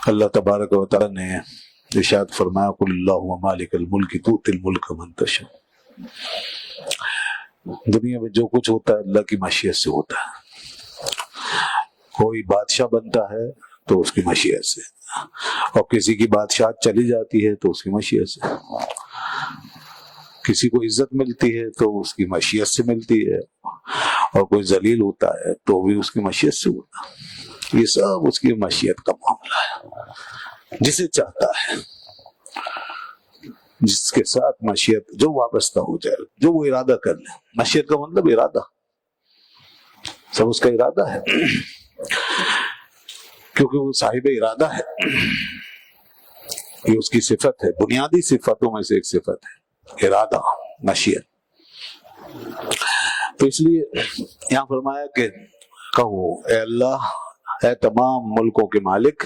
اللہ تبارک و تعالی نے ارشاد فرمایا قل اللہم مالک الملک تؤتی الملک من تشاء. دنیا میں جو کچھ ہوتا ہے اللہ کی مشیت سے ہوتا ہے. کوئی بادشاہ بنتا ہے تو اس کی مشیت سے، اور کسی کی بادشاہت چلی جاتی ہے تو اس کی مشیت سے. کسی کو عزت ملتی ہے تو اس کی مشیت سے ملتی ہے، اور کوئی ذلیل ہوتا ہے تو بھی اس کی مشیت سے ہوتا ہے. یہ سب اس کی مشیت کا معاملہ ہے. جسے چاہتا ہے، جس کے ساتھ مشیت جو وابستہ ہو جائے، جو وہ ارادہ کر لے. مشیت کا مطلب ارادہ، سب اس کا ارادہ ہے، کیونکہ وہ صاحب ارادہ ہے. یہ اس کی صفت ہے، بنیادی صفتوں میں سے ایک صفت ہے ارادہ، مشیت. تو اس لیے یہاں فرمایا کہ کہو اے اللہ، اے تمام ملکوں کے مالک،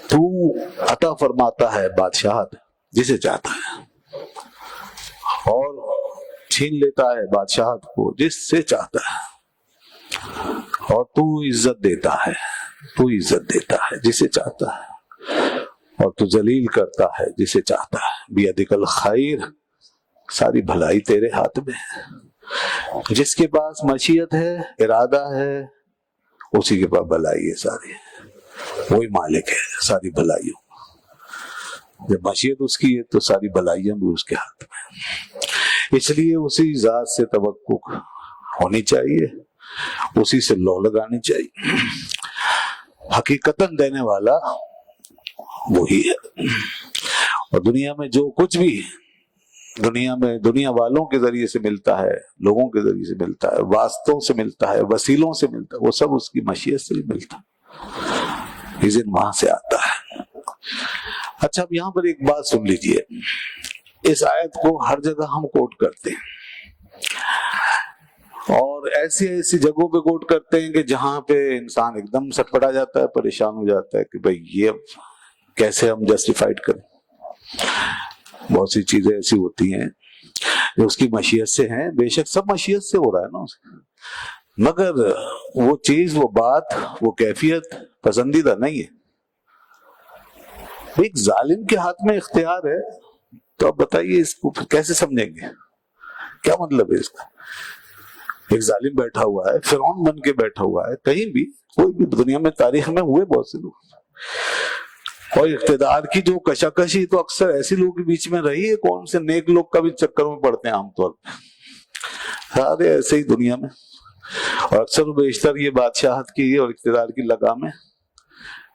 تو عطا فرماتا ہے بادشاہت جسے چاہتا ہے، اور چھین لیتا ہے بادشاہت کو جس سے چاہتا ہے، اور تو عزت دیتا ہے، تو عزت دیتا ہے جسے چاہتا ہے، اور تو ذلیل کرتا ہے جسے چاہتا ہے. بیدک الخیر، ساری بھلائی تیرے ہاتھ میں ہے. جس کے پاس مشیت ہے، ارادہ ہے، اسی کے پاس بھلائی ہے ساری. وہی مالک ہے ساری بھلائیوں. جب مشیت اس کی ہے تو ساری بھلائیاں بھی اس کے ہاتھ میں. اس لیے اسی ذات سے توقع ہونی چاہیے، اسی سے لو لگانی چاہیے. حقیقتاً دینے والا وہی ہے. اور دنیا میں جو کچھ بھی دنیا والوں کے ذریعے سے ملتا ہے، لوگوں کے ذریعے سے ملتا ہے، واسطوں سے ملتا ہے، وسیلوں سے ملتا ہے، وہ سب اس کی مشیت سے ہی ملتا ہے. اذن وہاں سے آتا ہے. اچھا، اب یہاں پر ایک بات سن لیجئے. اس آیت کو ہر جگہ ہم کوٹ کرتے ہیں، اور ایسی جگہوں پہ کوٹ کرتے ہیں کہ جہاں پہ انسان ایک دم سٹپٹا جاتا ہے، پریشان ہو جاتا ہے کہ بھئی یہ کیسے ہم جسٹیفائیڈ کریں. بہت سی چیزیں ایسی ہوتی ہیں جو اس کی مشیت سے ہیں. بے شک سب مشیت سے ہو رہا ہے نا، مگر وہ چیز، وہ بات، وہ کیفیت پسندیدہ نہیں ہے. ایک ظالم کے ہاتھ میں اختیار ہے، تو اب بتائیے اس کو کیسے سمجھیں گے؟ کیا مطلب ہے اس کا؟ ایک ظالم بیٹھا ہوا ہے، فرعون بن کے بیٹھا ہوا ہے. کہیں بھی کوئی بھی دنیا میں تاریخ میں ہوئے بہت سے لوگ، اور اقتدار کی جو کشاکشی تو اکثر ایسے لوگوں کے بیچ میں رہی ہے. کون سے نیک لوگ کا بھی چکر میں پڑتے ہیں عام طور پہ، سارے ایسے ہی دنیا میں. اور اکثر و بیشتر یہ بادشاہت کی اور اقتدار کی لگامیں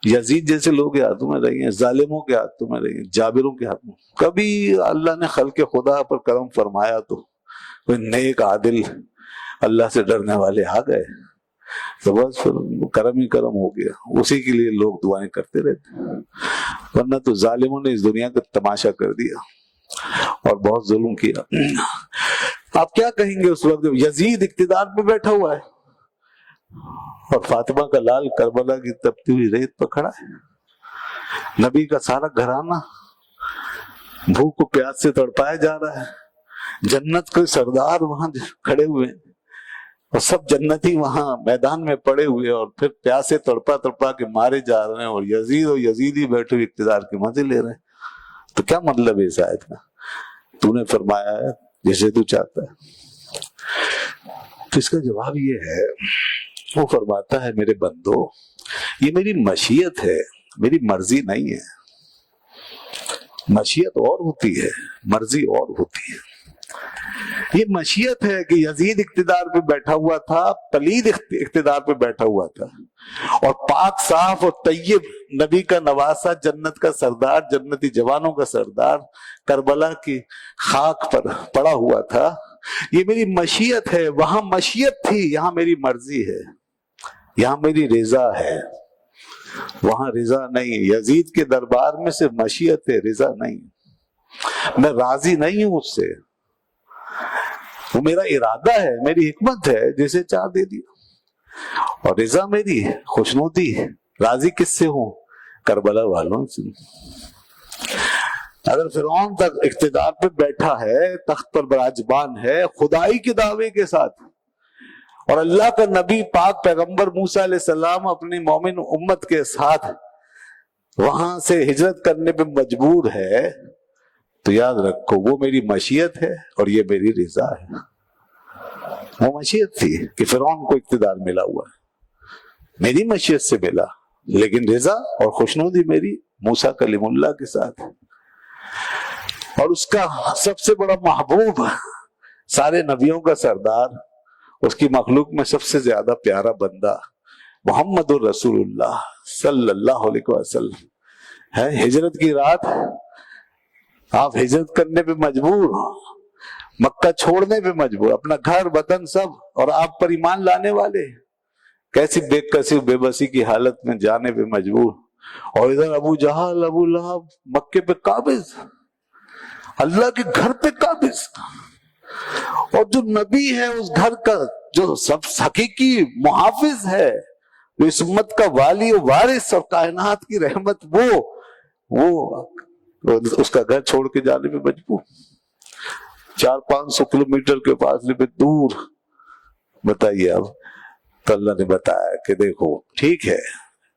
یزید جیسے لوگ کے ہاتھوں میں رہی ہیں، ظالموں کے ہاتھوں میں رہی ہیں، جابروں کے ہاتھوں. کبھی اللہ نے خلق خدا پر کرم فرمایا تو کوئی نیک عادل اللہ سے ڈرنے والے آ گئے تو بس پھر کرم ہی کرم ہو گیا. اسی کے لیے لوگ دعائیں کرتے رہتے، ورنہ تو ظالموں نے اس دنیا کا تماشا کر دیا اور بہت ظلم کیا. آپ کیا کہیں گے اس وقت جب یزید اقتدار پہ بیٹھا ہوا ہے اور فاطمہ کا لال کربلا کی تپتی ہوئی ریت پر کھڑا ہے؟ نبی کا سارا گھرانہ بھوک و پیاس سے تڑپایا جا رہا ہے. جنت کے سردار وہاں کھڑے ہوئے ہیں، اور سب جنتی وہاں میدان میں پڑے ہوئے، اور پھر پیاسے تڑپا تڑپا کے مارے جا رہے ہیں، اور یزیدی بیٹھے ہوئے اقتدار کے مزے لے رہے ہیں. تو کیا مطلب ہے اس آیت کا؟ تو نے فرمایا ہے جسے تو چاہتا ہے. تو اس کا جواب یہ ہے، وہ فرماتا ہے میرے بندو، یہ میری مشیت ہے، میری مرضی نہیں ہے. مشیت اور ہوتی ہے، مرضی اور ہوتی ہے. یہ مشیت ہے کہ یزید اقتدار پہ بیٹھا ہوا تھا، پلید اقتدار پہ بیٹھا ہوا تھا، اور پاک صاف اور طیب نبی کا نواسا، جنت کا سردار، جنتی جوانوں کا سردار کربلا کی خاک پر پڑا ہوا تھا. یہ میری مشیت ہے. وہاں مشیت تھی، یہاں میری مرضی ہے. یہاں میری رضا ہے، وہاں رضا نہیں. یزید کے دربار میں صرف مشیت ہے، رضا نہیں. میں راضی نہیں ہوں اس سے. وہ میرا ارادہ ہے، میری حکمت ہے، جیسے چاہ دے دیا. اور رضا میری خوشنودی ہے. راضی کس سے ہوں؟ کربلا والوں سے. اگر فرعون تک اقتدار پہ بیٹھا ہے، تخت پر براجمان ہے، خدائی کے دعوے کے ساتھ، اور اللہ کا نبی پاک پیغمبر موسیٰ علیہ السلام اپنی مومن امت کے ساتھ وہاں سے ہجرت کرنے پہ مجبور ہے، تو یاد رکھو وہ میری مشیت ہے اور یہ میری رضا ہے۔ وہ مشیت تھی کہ فرعون کو اقتدار ملا ہوا ہے، میری مشیت سے ملا، لیکن رضا اور خوشنودی میری موسیٰ کلیم اللہ کے ساتھ، اور اس کا سب سے بڑا محبوب، سارے نبیوں کا سردار، اس کی مخلوق میں سب سے زیادہ پیارا بندہ محمد الرسول اللہ صلی اللہ علیہ وسلم ہے۔ ہجرت کی رات آپ ہجرت کرنے پہ مجبور، مکہ چھوڑنے پہ مجبور، اپنا گھر وطن سب، اور آپ پر ایمان لانے والے کیسی بے کسی بے بسی کی حالت میں جانے پہ مجبور، اور ادھر ابو جہل ابو لہب مکے پہ قابض، اللہ کے گھر پہ قابض، اور جو نبی ہے اس گھر کا جو سب حقیقی محافظ ہے، جو اس امت کا والی و وارث اور کائنات کی رحمت، وہ اس کا گھر چھوڑ کے جانے پہ مجبور، 400-500 کلومیٹر کے فاصلے پہ دور۔ بتائیے اب، تو اللہ نے بتایا کہ دیکھو ٹھیک ہے،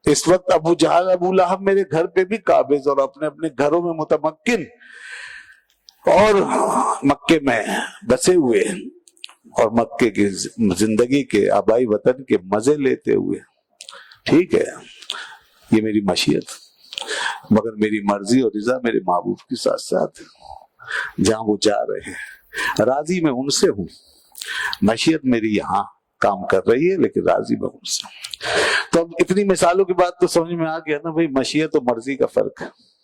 اس وقت ابو جہل ابو لہب میرے گھر پہ بھی قابض اور اپنے اپنے گھروں میں متمکن اور مکے میں بسے ہوئے، اور مکے کی زندگی کے آبائی وطن کے مزے لیتے ہوئے، ٹھیک ہے، یہ میری مشیت، مگر میری مرضی اور رضا میرے محبوب کے ساتھ ساتھ، جہاں وہ جا رہے ہیں راضی میں ان سے ہوں، مشیت میری یہاں کام کر رہی ہے لیکن راضی میں ان سے ہوں۔ تو اب اتنی مثالوں کے بعد تو سمجھ میں آ گیا نا بھائی، مشیت اور مرضی کا فرق ہے۔